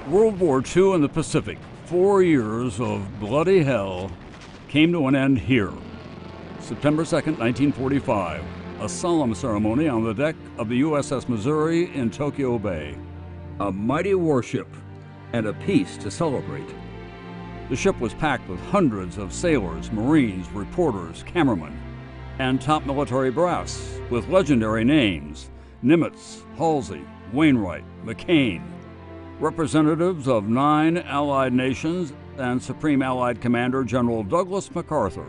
World War II in the Pacific, 4 years of bloody hell, came to an end here. September 2nd, 1945, a solemn ceremony on the deck of the USS Missouri in Tokyo Bay. A mighty warship and a peace to celebrate. The ship was packed with hundreds of sailors, Marines, reporters, cameramen, and top military brass with legendary names: Nimitz, Halsey, Wainwright, McCain, representatives of 9 Allied nations, and Supreme Allied Commander General Douglas MacArthur.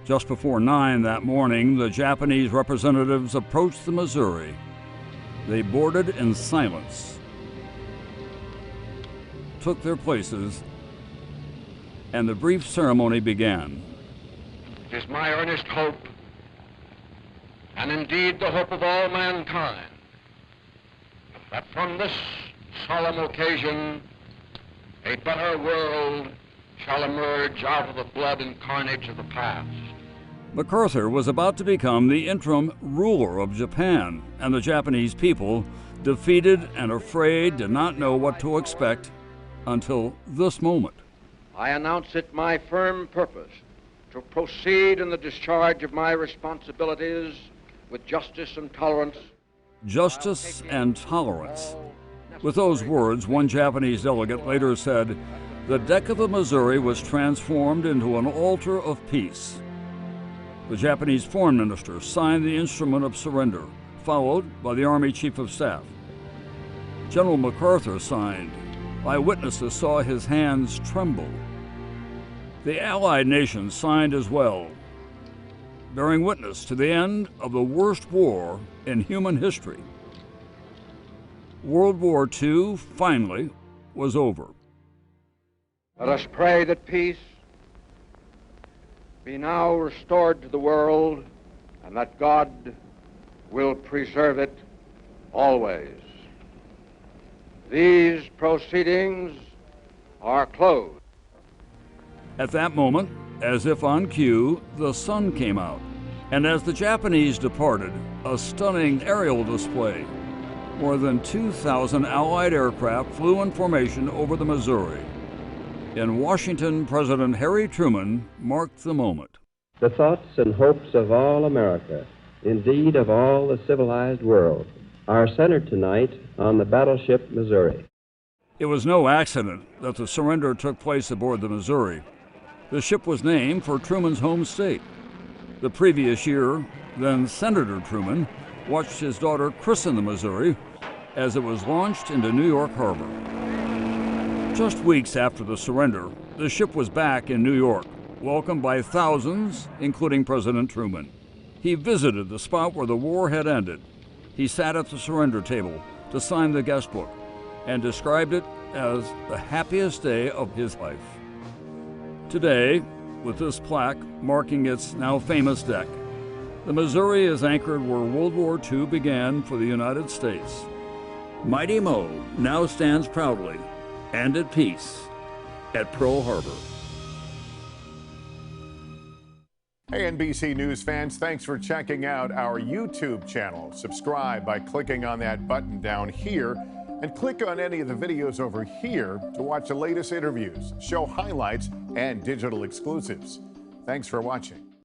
Just before 9 that morning, the Japanese representatives approached the Missouri. They boarded in silence, took their places, and the brief ceremony began. It is my earnest hope, and indeed the hope of all mankind, that from this solemn occasion a better world shall emerge out of the blood and carnage of the past. MacArthur was about to become the interim ruler of Japan, and the Japanese people, defeated and afraid, did not know what to expect until this moment. I announce it my firm purpose to proceed in the discharge of my responsibilities with justice and tolerance. Justice and tolerance. With those words, one Japanese delegate later said, "The deck of the Missouri was transformed into an altar of peace." The Japanese foreign minister signed the instrument of surrender, followed by the Army Chief of Staff. General MacArthur signed. Eyewitnesses saw his hands tremble. The Allied nations signed as well, bearing witness to the end of the worst war in human history. World War II finally was over. Let us pray that peace be now restored to the world, and that God will preserve it always. These proceedings are closed. At that moment, as if on cue, the sun came out, and as the Japanese departed, a stunning aerial display. More than 2,000 Allied aircraft flew in formation over the Missouri. In Washington, President Harry Truman marked the moment. The thoughts and hopes of all America, indeed of all the civilized world, are centered tonight on the battleship Missouri. It was no accident that the surrender took place aboard the Missouri. The ship was named for Truman's home state. The previous year, then Senator Truman watched his daughter christen the Missouri as it was launched into New York Harbor. Just weeks after the surrender, the ship was back in New York, welcomed by thousands, including President Truman. He visited the spot where the war had ended. He sat at the surrender table to sign the guest book and described it as the happiest day of his life. Today, with this plaque marking its now famous deck, the Missouri is anchored where World War II began for the United States. Mighty Mo now stands proudly and at peace at Pearl Harbor. Hey, NBC News fans, thanks for checking out our YouTube channel. Subscribe by clicking on that button down here, and click on any of the videos over here to watch the latest interviews, show highlights, and digital exclusives. Thanks for watching.